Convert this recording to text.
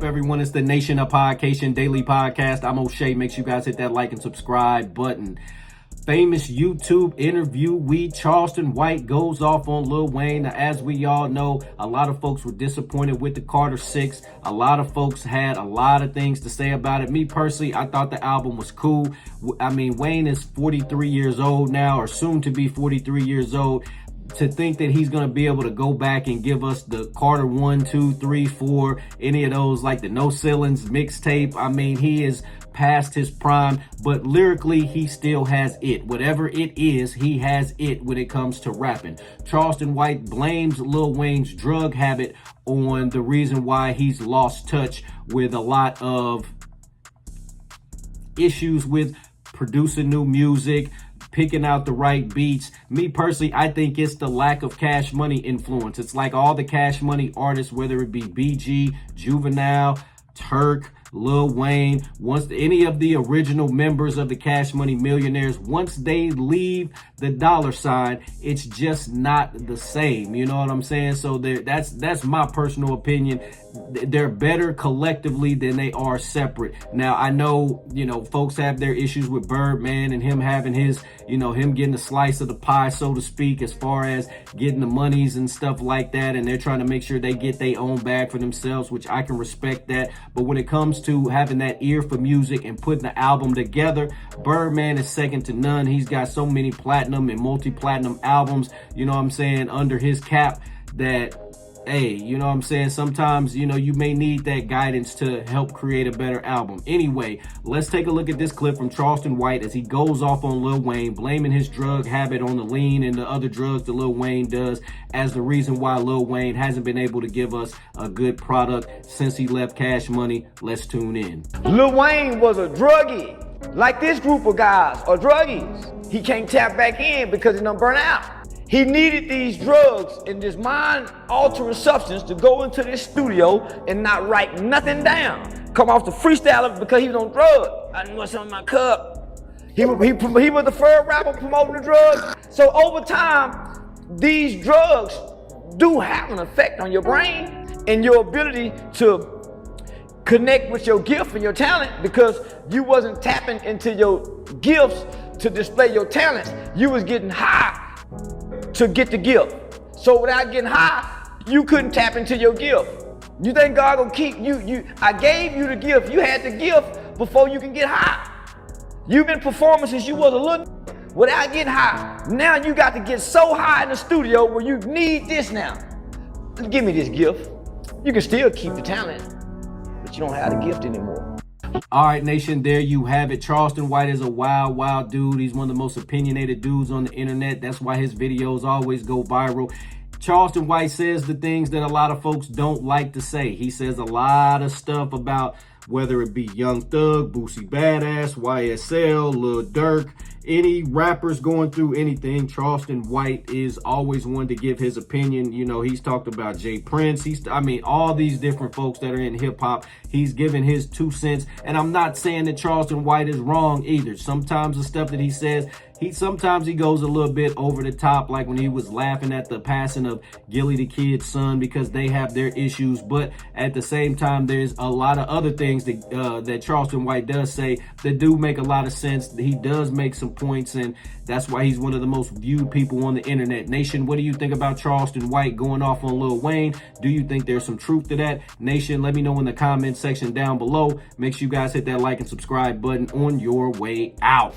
up, everyone? It's the Nation of Podcation Daily Podcast. I'm O'Shea. Make sure you guys hit that like and subscribe button. Famous YouTube interviewee Charleston White goes off on Lil Wayne. Now, as we all know, a lot of folks were disappointed with the Carter 6. A lot of folks had a lot of things to say about it. Me personally, I thought the album was cool. I mean, Wayne is 43 years old now, or soon to be 43 years old. To think that he's going to be able to go back and give us the Carter 1, 2, 3, 4, any of those, like the No Ceilings mixtape. I mean, he is past his prime, but lyrically, he still has it. Whatever it is, he has it when it comes to rapping. Charleston White blames Lil Wayne's drug habit on the reason why he's lost touch with a lot of issues with producing new music, picking out the right beats. Me personally, I think it's the lack of Cash Money influence. It's like all the Cash Money artists, whether it be BG, Juvenile, Turk, Lil Wayne, once any of the original members of the Cash Money Millionaires, once they leave the dollar sign, it's just not the same. You know what I'm saying? So that's my personal opinion. They're better collectively than they are separate. Now, I know, folks have their issues with Birdman and him having his, him getting a slice of the pie, so to speak, as far as getting the monies and stuff like that. And they're trying to make sure they get their own bag for themselves, which I can respect that. But when it comes to having that ear for music and putting the album together, Birdman is second to none. He's got so many platinum and multi-platinum albums, under his cap that, hey, sometimes, you may need that guidance to help create a better album. Anyway, let's take a look at this clip from Charleston White as he goes off on Lil Wayne, blaming his drug habit on the lean and the other drugs that Lil Wayne does as the reason why Lil Wayne hasn't been able to give us a good product since he left Cash Money. Let's tune in. Lil Wayne was a druggie. Like this group of guys are druggies. He can't tap back in because he done burnt out. He needed these drugs and this mind-altering substance to go into this studio and not write nothing down. Come off the freestyler because he was on drugs. I know what's on my cup. He was the first rapper promoting the drugs. So over time, these drugs do have an effect on your brain and your ability to connect with your gift and your talent, because you wasn't tapping into your gifts to display your talents. You was getting high to get the gift. So without getting high, you couldn't tap into your gift. You think God gonna keep you? I gave you the gift. You had the gift before you can get high. You've been performing since you was a little without getting high. Now you got to get so high in the studio where you need this now. Give me this gift. You can still keep the talent, but you don't have the gift anymore. All right, Nation, there you have it. Charleston White is a wild, wild dude. He's one of the most opinionated dudes on the internet. That's why his videos always go viral. Charleston White says the things that a lot of folks don't like to say. He says a lot of stuff about whether it be Young Thug, Boosie Badass, YSL, Lil Durk, any rappers going through anything. Charleston White is always one to give his opinion. He's talked about Jay Prince. All these different folks that are in hip hop. He's given his 2 cents. And I'm not saying that Charleston White is wrong either. Sometimes the stuff that he says, sometimes he goes a little bit over the top, like when he was laughing at the passing of Gilly the Kid's son because they have their issues. But at the same time, there's a lot of other things that Charleston White does say that do make a lot of sense. He does make some points, and that's why he's one of the most viewed people on the internet. Nation, what do you think about Charleston White going off on Lil Wayne? Do you think there's some truth to that? Nation, let me know in the comment section down below. Make sure you guys hit that like and subscribe button on your way out.